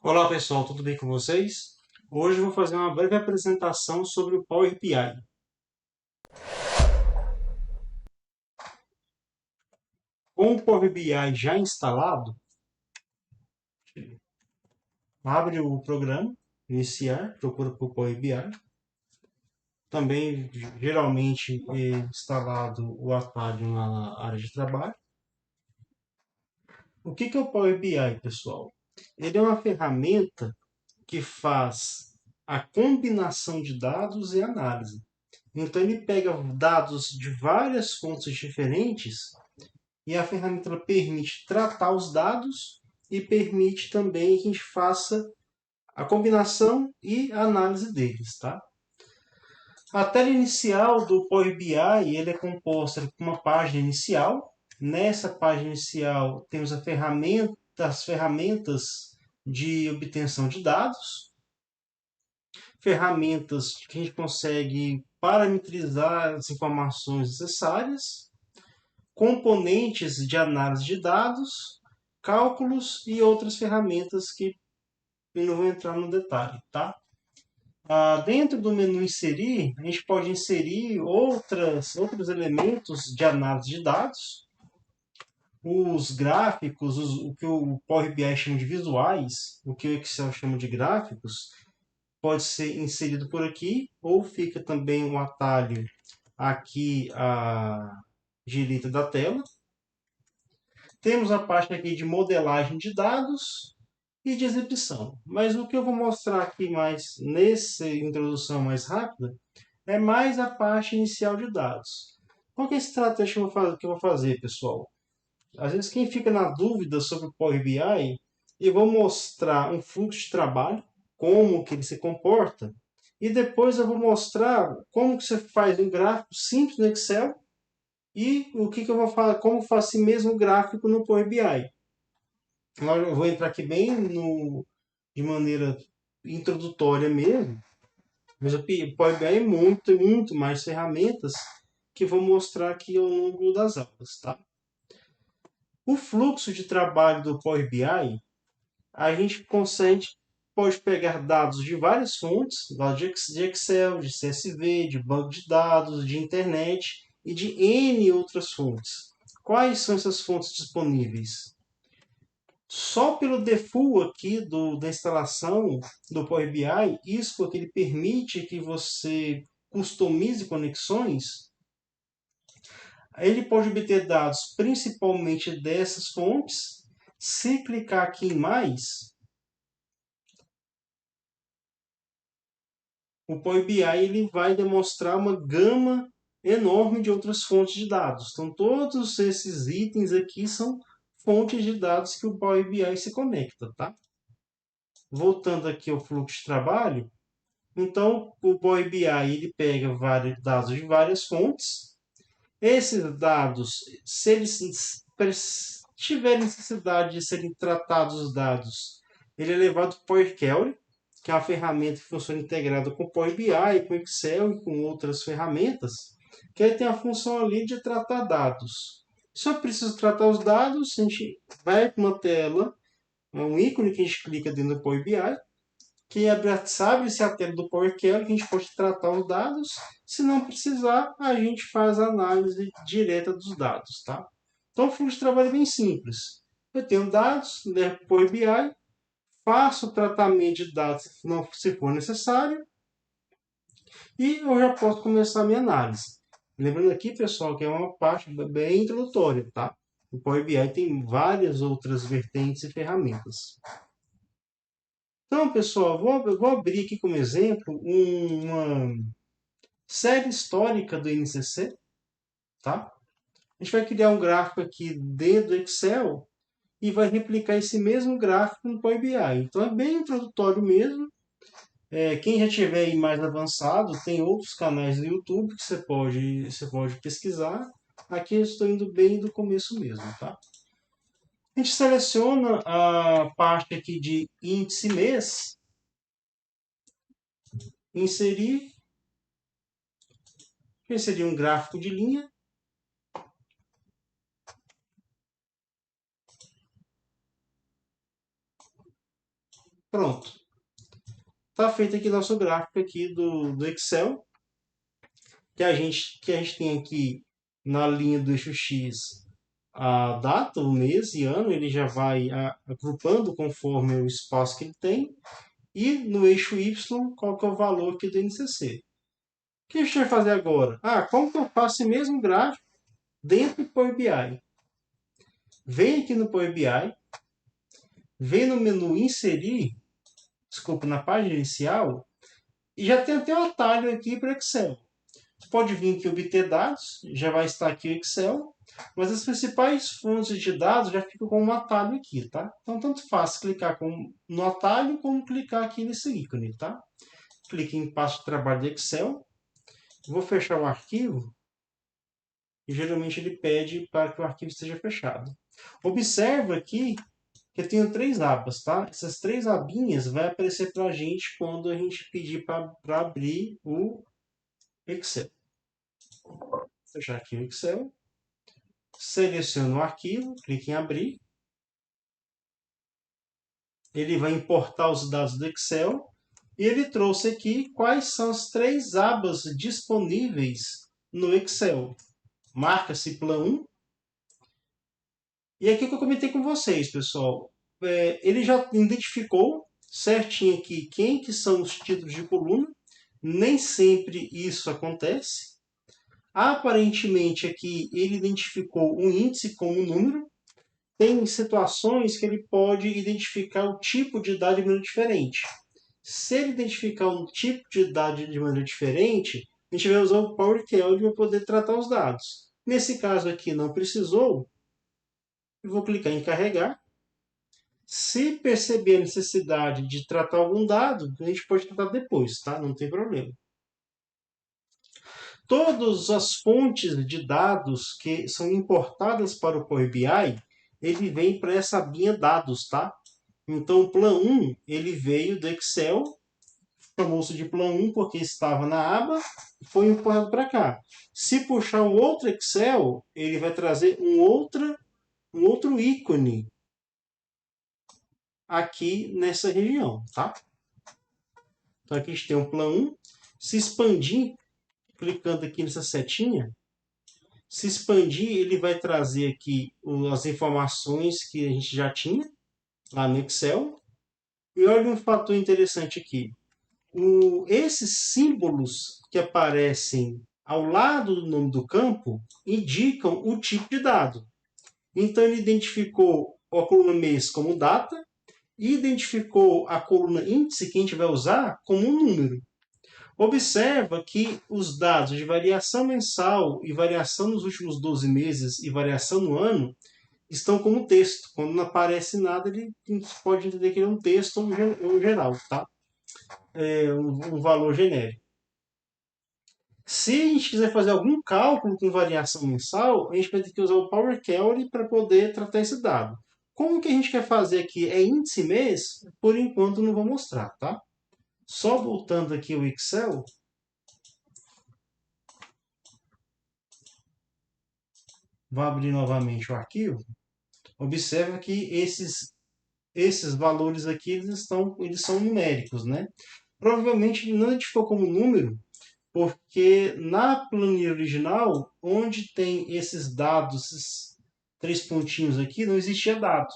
Olá pessoal, tudo bem com vocês? Hoje eu vou fazer uma breve apresentação sobre o Power BI. Com o Power BI já instalado, abre o programa, iniciar, procura por Power BI. Também geralmente é instalado o atalho na área de trabalho. O que é o Power BI, pessoal? Ele é uma ferramenta que faz a combinação de dados e análise. Então ele pega dados de várias fontes diferentes e a ferramenta ela permite tratar os dados e permite também que a gente faça a combinação e a análise deles, tá? A tela inicial do Power BI ele é composta por uma página inicial. Nessa página inicial temos as ferramentas de obtenção de dados, ferramentas que a gente consegue parametrizar as informações necessárias, componentes de análise de dados, cálculos e outras ferramentas que eu não vou entrar no detalhe, tá? Dentro do menu inserir, a gente pode inserir outros elementos de análise de dados, os gráficos, o que o Power BI chama de visuais, o que o Excel chama de gráficos, pode ser inserido por aqui, ou fica também um atalho aqui à direita da tela. Temos a parte aqui de modelagem de dados e de exibição. Mas o que eu vou mostrar aqui mais nessa introdução mais rápida é mais a parte inicial de dados. Qual que é a estratégia que eu vou fazer, pessoal? Às vezes quem fica na dúvida sobre o Power BI, eu vou mostrar um fluxo de trabalho, como que ele se comporta, e depois eu vou mostrar como que você faz um gráfico simples no Excel e o que eu vou falar, como faço esse mesmo gráfico no Power BI. Eu vou entrar aqui bem de maneira introdutória mesmo, mas o Power BI é muito mais ferramentas que eu vou mostrar aqui ao longo das aulas, tá? O fluxo de trabalho do Power BI, a gente pode pegar dados de várias fontes, dados de Excel, de CSV, de banco de dados, de internet e de N outras fontes. Quais são essas fontes disponíveis? Só pelo default aqui da instalação do Power BI, isso porque ele permite que você customize conexões, ele pode obter dados principalmente dessas fontes. Se clicar aqui em mais, o Power BI ele vai demonstrar uma gama enorme de outras fontes de dados. Então, todos esses itens aqui são fontes de dados que o Power BI se conecta, tá? Voltando aqui ao fluxo de trabalho, então o Power BI ele pega vários dados de várias fontes. Esses dados, se eles tiverem necessidade de serem tratados os dados, ele é levado para o Power Query, que é uma ferramenta que funciona integrada com o Power BI, com Excel e com outras ferramentas, que ele tem a função ali de tratar dados. Se eu preciso tratar os dados, a gente vai para uma tela, é um ícone que a gente clica dentro do Power BI, que abre-se a tela do Power Query, que a gente pode tratar os dados. Se não precisar, a gente faz a análise direta dos dados, tá? Então o fluxo de trabalho é bem simples. Eu tenho dados, levo para o Power BI, faço o tratamento de dados se for necessário e eu já posso começar a minha análise. Lembrando aqui, pessoal, que é uma parte bem introdutória, tá? O Power BI tem várias outras vertentes e ferramentas. Então, pessoal, eu vou abrir aqui como exemplo uma série histórica do INCC, tá? A gente vai criar um gráfico aqui dentro do Excel e vai replicar esse mesmo gráfico no Power BI. Então é bem introdutório mesmo. Quem já tiver aí mais avançado, tem outros canais no YouTube que você pode pesquisar. Aqui eu estou indo bem do começo mesmo, tá? A gente seleciona a parte aqui de índice mês, inserir um gráfico de linha. Pronto. Está feito aqui nosso gráfico aqui do Excel, que a gente tem aqui na linha do eixo X a data, o mês e ano, ele já vai agrupando conforme o espaço que ele tem. E no eixo Y, qual que é o valor aqui do NCC. O que a gente vai fazer agora? Como que eu faço esse mesmo gráfico dentro do Power BI? Vem aqui no Power BI, vem no menu Inserir, na página inicial, e já tem até um atalho aqui para o Excel. Você pode vir aqui obter dados, já vai estar aqui o Excel, mas as principais fontes de dados já ficam com um atalho aqui, tá? Então, tanto faz clicar no atalho como clicar aqui nesse ícone, tá? Clique em passo de trabalho de Excel, vou fechar o arquivo, e geralmente ele pede para que o arquivo esteja fechado. Observa aqui que eu tenho 3 abas, tá? Essas 3 abinhas vai aparecer para a gente quando a gente pedir para abrir o Excel. Vou fechar aqui o Excel. Seleciono o arquivo, clique em abrir. Ele vai importar os dados do Excel. E ele trouxe aqui quais são as 3 abas disponíveis no Excel. Marca-se Plan 1. E aqui que eu comentei com vocês, pessoal. Ele já identificou certinho aqui quem que são os títulos de coluna. Nem sempre isso acontece. Aparentemente aqui ele identificou um índice como um número. Tem situações que ele pode identificar o tipo de dado de maneira diferente. Se ele identificar um tipo de dado de maneira diferente, a gente vai usar o Power Query para poder tratar os dados. Nesse caso aqui não precisou, eu vou clicar em carregar. Se perceber a necessidade de tratar algum dado, a gente pode tratar depois, tá? Não tem problema. Todas as fontes de dados que são importadas para o Power BI, ele vem para essa abinha dados, tá? Então, o Plan 1, ele veio do Excel, chamou-se de Plan 1 porque estava na aba e foi importado para cá. Se puxar um outro Excel, ele vai trazer um outro ícone aqui nessa região, tá? Então, aqui a gente tem um Plan 1. Se expandir, clicando aqui nessa setinha, se expandir, ele vai trazer aqui as informações que a gente já tinha lá no Excel. E olha um fator interessante aqui. Esses símbolos que aparecem ao lado do nome do campo indicam o tipo de dado. Então, ele identificou a coluna mês como data e identificou a coluna índice que a gente vai usar como um número. Observa que os dados de variação mensal e variação nos últimos 12 meses e variação no ano estão como texto. Quando não aparece nada, ele pode entender que ele é um texto ou geral, tá? Um valor genérico. Se a gente quiser fazer algum cálculo com variação mensal, a gente vai ter que usar o Power Query para poder tratar esse dado. Como que a gente quer fazer aqui? É índice mês? Por enquanto não vou mostrar, tá? Só voltando aqui ao Excel, vou abrir novamente o arquivo. Observa que esses valores aqui eles são numéricos, né? Provavelmente ele não identificou como número, porque na planilha original, onde tem esses dados, esses 3 pontinhos aqui, não existia dado.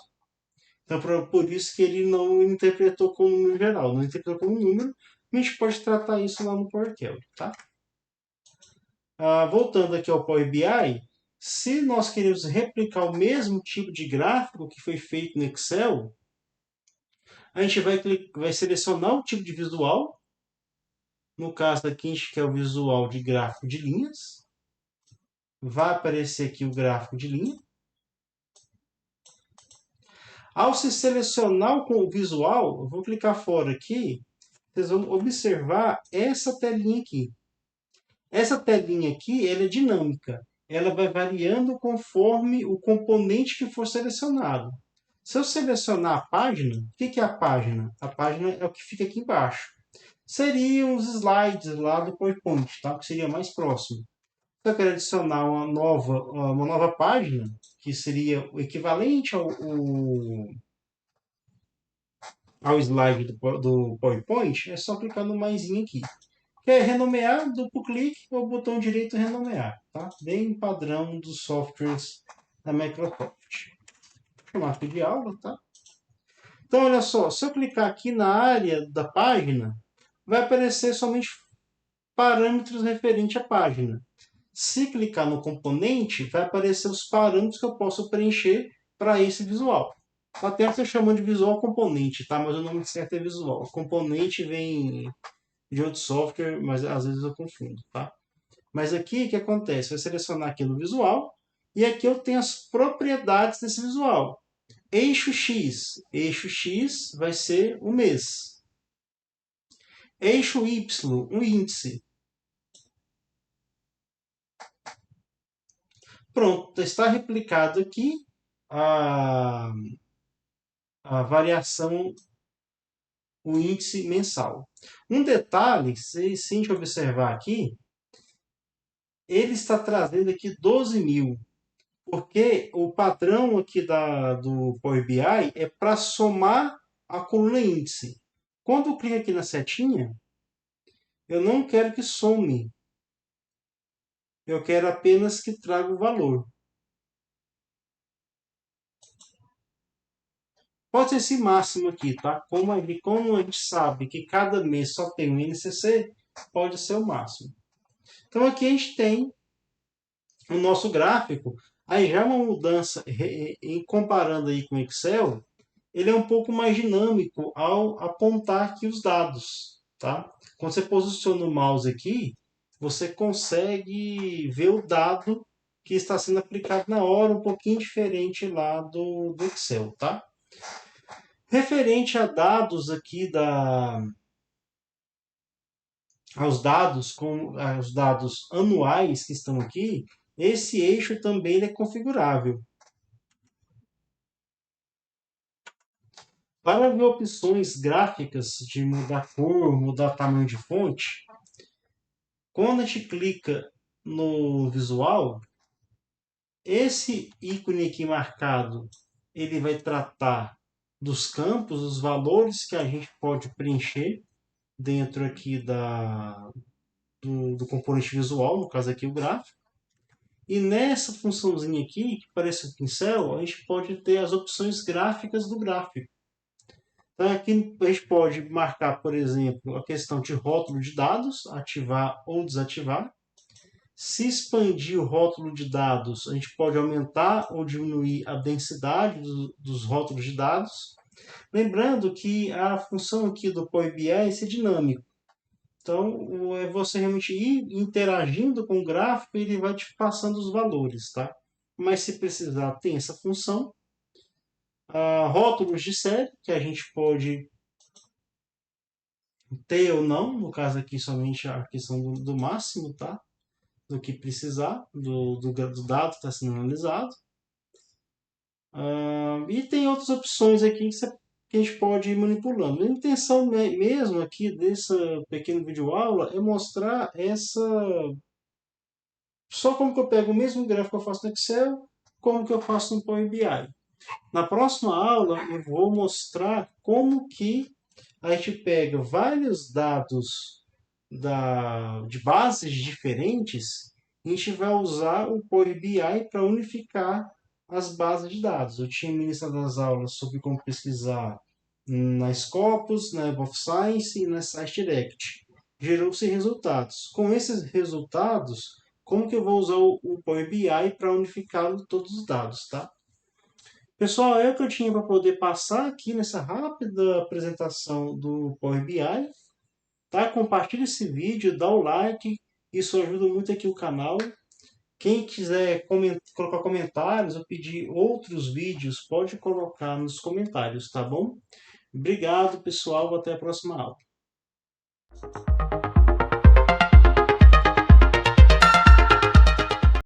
Então, por isso que ele não interpretou como número geral, não interpretou como número. A gente pode tratar isso lá no Power Query, tá? Voltando aqui ao Power BI, se nós queremos replicar o mesmo tipo de gráfico que foi feito no Excel, a gente vai selecionar o tipo de visual. No caso aqui, a gente quer o visual de gráfico de linhas. Vai aparecer aqui o gráfico de linha. Ao se selecionar o visual, eu vou clicar fora aqui, vocês vão observar essa telinha aqui. Essa telinha aqui ela é dinâmica. Ela vai variando conforme o componente que for selecionado. Se eu selecionar a página, o que é a página? A página é o que fica aqui embaixo. Seriam os slides lá do PowerPoint, tá? Que seria mais próximo. Se eu quero adicionar uma nova página, que seria o equivalente ao slide do PowerPoint, é só clicar no maisinho aqui. Quer renomear, duplo clique ou botão direito renomear, tá? Bem padrão dos softwares da Microsoft. Vou chamar aqui de aula, tá? Então, olha só, se eu clicar aqui na área da página, vai aparecer somente parâmetros referentes à página. Se clicar no componente, vai aparecer os parâmetros que eu posso preencher para esse visual. Até estou chamando de visual componente, tá? Mas o nome certo é visual. Componente vem de outro software, mas às vezes eu confundo, tá? Mas aqui o que acontece? Vai selecionar aqui no visual e aqui eu tenho as propriedades desse visual. Eixo X vai ser o mês. Eixo Y, o índice. Pronto, está replicado aqui a, a variação, o índice mensal. Um detalhe, se a gente observar aqui, ele está trazendo aqui 12.000, porque o padrão aqui do Power BI é para somar a coluna índice. Quando eu clico aqui na setinha, eu não quero que some, eu quero apenas que traga o valor. Pode ser esse máximo aqui, tá? Como a gente sabe que cada mês só tem um INCC, pode ser o máximo. Então aqui a gente tem o nosso gráfico. Aí já uma mudança, em comparando aí com o Excel, ele é um pouco mais dinâmico ao apontar aqui os dados, tá? Quando você posiciona o mouse aqui, você consegue ver o dado que está sendo aplicado na hora, um pouquinho diferente lá do Excel, tá? Referente a dados aqui aos dados anuais que estão aqui, esse eixo também é configurável. Para ver opções gráficas de mudar cor, mudar tamanho de fonte, quando a gente clica no visual, esse ícone aqui marcado, ele vai tratar dos campos, dos valores que a gente pode preencher dentro aqui do componente visual, no caso aqui o gráfico. E nessa funçãozinha aqui, que parece um pincel, a gente pode ter as opções gráficas do gráfico. Então aqui a gente pode marcar, por exemplo, a questão de rótulo de dados, ativar ou desativar. Se expandir o rótulo de dados, a gente pode aumentar ou diminuir a densidade dos rótulos de dados. Lembrando que a função aqui do Power BI é ser dinâmico. Então, é você realmente ir interagindo com o gráfico e ele vai te passando os valores, tá? Mas se precisar, tem essa função. Rótulos de série, que a gente pode ter ou não, no caso aqui somente a questão do máximo, tá? Do que precisar, do dado que está sendo analisado. E tem outras opções aqui que a gente pode ir manipulando. A intenção mesmo aqui dessa pequena videoaula é mostrar só como que eu pego o mesmo gráfico que eu faço no Excel, como que eu faço no Power BI. Na próxima aula eu vou mostrar como que a gente pega vários dados de bases diferentes e a gente vai usar o Power BI para unificar as bases de dados. Eu tinha ministrado as aulas sobre como pesquisar na Scopus, na Web of Science e na SciDirect. Gerou-se resultados. Com esses resultados, como que eu vou usar o Power BI para unificar todos os dados, tá? Pessoal, é o que eu tinha para poder passar aqui nessa rápida apresentação do Power BI. Tá? Compartilhe esse vídeo, dá o like, isso ajuda muito aqui o canal. Quem quiser colocar comentários ou pedir outros vídeos, pode colocar nos comentários, tá bom? Obrigado, pessoal. Até a próxima aula.